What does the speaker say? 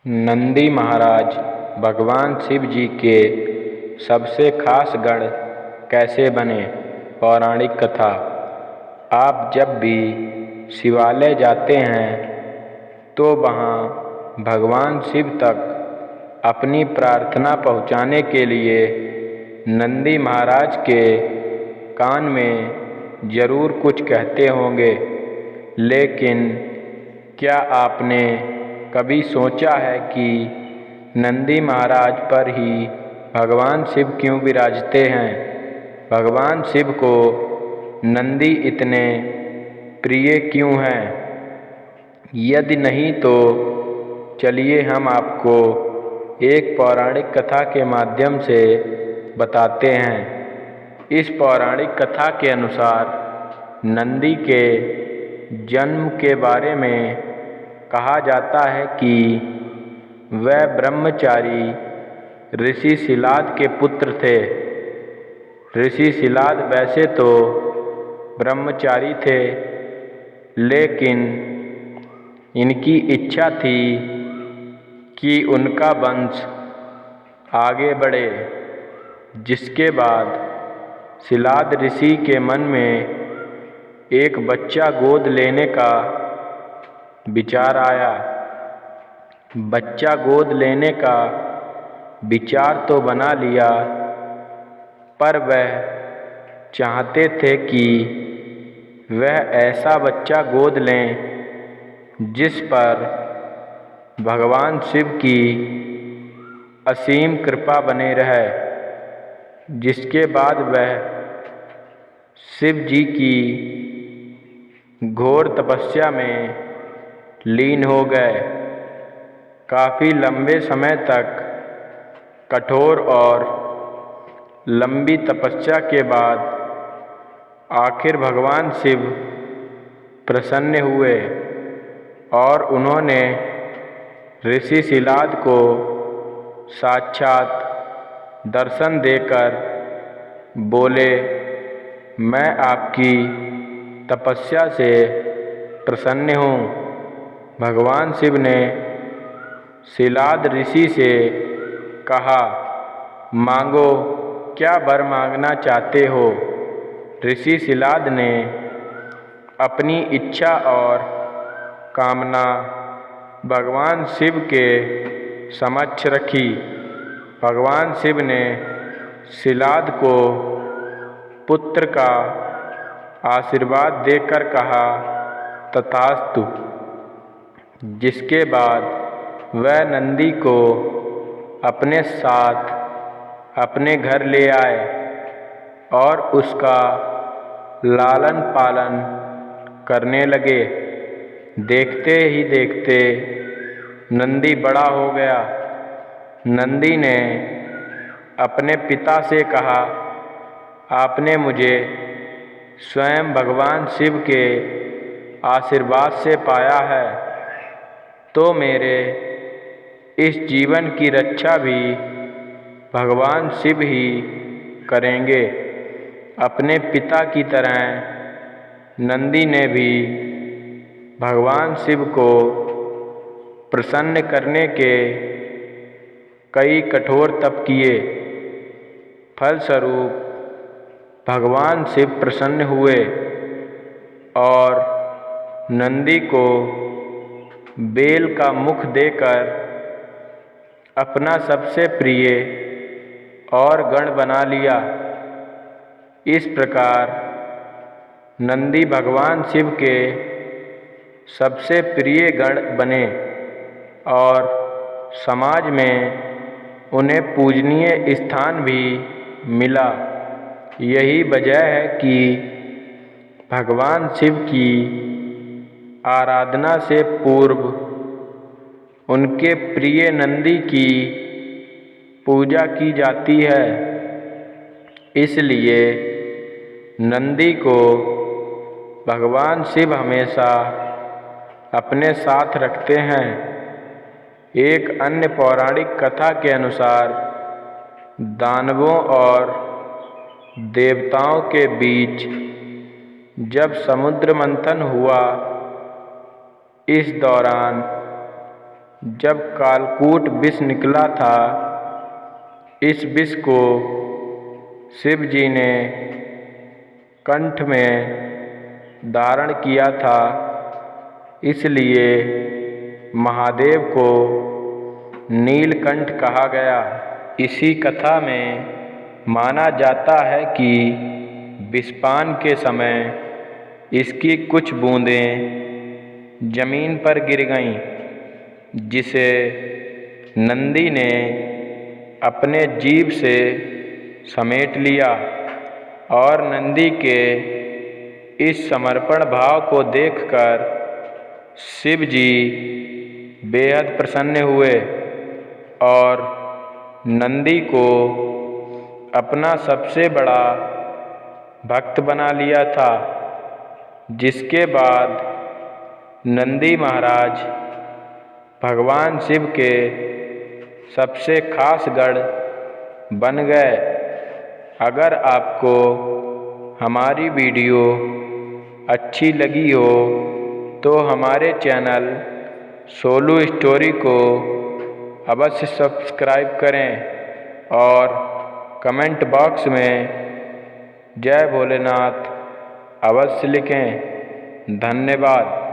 नंदी महाराज भगवान शिव जी के सबसे खास गण कैसे बने। पौराणिक कथा। आप जब भी शिवालय जाते हैं तो वहाँ भगवान शिव तक अपनी प्रार्थना पहुँचाने के लिए नंदी महाराज के कान में ज़रूर कुछ कहते होंगे। लेकिन क्या आपने कभी सोचा है कि नंदी महाराज पर ही भगवान शिव क्यों विराजते हैं? भगवान शिव को नंदी इतने प्रिय क्यों हैं? यदि नहीं तो चलिए हम आपको एक पौराणिक कथा के माध्यम से बताते हैं। इस पौराणिक कथा के अनुसार नंदी के जन्म के बारे में कहा जाता है कि वह ब्रह्मचारी ऋषि शिलाद के पुत्र थे। ऋषि शिलाद वैसे तो ब्रह्मचारी थे, लेकिन इनकी इच्छा थी कि उनका वंश आगे बढ़े, जिसके बाद शिलाद ऋषि के मन में एक बच्चा गोद लेने का विचार आया। बच्चा गोद लेने का विचार तो बना लिया, पर वह चाहते थे कि वह ऐसा बच्चा गोद लें जिस पर भगवान शिव की असीम कृपा बने रहे, जिसके बाद वह शिव जी की घोर तपस्या में लीन हो गए। काफ़ी लंबे समय तक कठोर और लंबी तपस्या के बाद आखिर भगवान शिव प्रसन्न हुए और उन्होंने ऋषि शिलाद को साक्षात दर्शन देकर बोले, मैं आपकी तपस्या से प्रसन्न हूँ। भगवान शिव ने शिलाद ऋषि से कहा, मांगो, क्या वर मांगना चाहते हो? ऋषि शिलाद ने अपनी इच्छा और कामना भगवान शिव के समक्ष रखी। भगवान शिव ने शिलाद को पुत्र का आशीर्वाद देकर कहा, तथास्तु। जिसके बाद वह नंदी को अपने साथ अपने घर ले आए और उसका लालन पालन करने लगे। देखते ही देखते नंदी बड़ा हो गया। नंदी ने अपने पिता से कहा, आपने मुझे स्वयं भगवान शिव के आशीर्वाद से पाया है, तो मेरे इस जीवन की रक्षा भी भगवान शिव ही करेंगे। अपने पिता की तरह नंदी ने भी भगवान शिव को प्रसन्न करने के कई कठोर तप किए। फलस्वरूप भगवान शिव प्रसन्न हुए और नंदी को बेल का मुख देकर अपना सबसे प्रिय और गण बना लिया। इस प्रकार नंदी भगवान शिव के सबसे प्रिय गण बने और समाज में उन्हें पूजनीय स्थान भी मिला। यही वजह है कि भगवान शिव की आराधना से पूर्व उनके प्रिय नंदी की पूजा की जाती है। इसलिए नंदी को भगवान शिव हमेशा अपने साथ रखते हैं। एक अन्य पौराणिक कथा के अनुसार दानवों और देवताओं के बीच जब समुद्र मंथन हुआ, इस दौरान जब कालकूट विष निकला था, इस विष को शिव जी ने कंठ में धारण किया था, इसलिए महादेव को नीलकंठ कहा गया। इसी कथा में माना जाता है कि विषपान के समय इसकी कुछ बूंदें जमीन पर गिर गईं, जिसे नंदी ने अपने जीभ से समेट लिया और नंदी के इस समर्पण भाव को देखकर शिव जी बेहद प्रसन्न हुए और नंदी को अपना सबसे बड़ा भक्त बना लिया था, जिसके बाद नंदी महाराज भगवान शिव के सबसे खास गण बन गए। अगर आपको हमारी वीडियो अच्छी लगी हो तो हमारे चैनल सोलू स्टोरी को अवश्य सब्सक्राइब करें और कमेंट बॉक्स में जय भोलेनाथ अवश्य लिखें। धन्यवाद।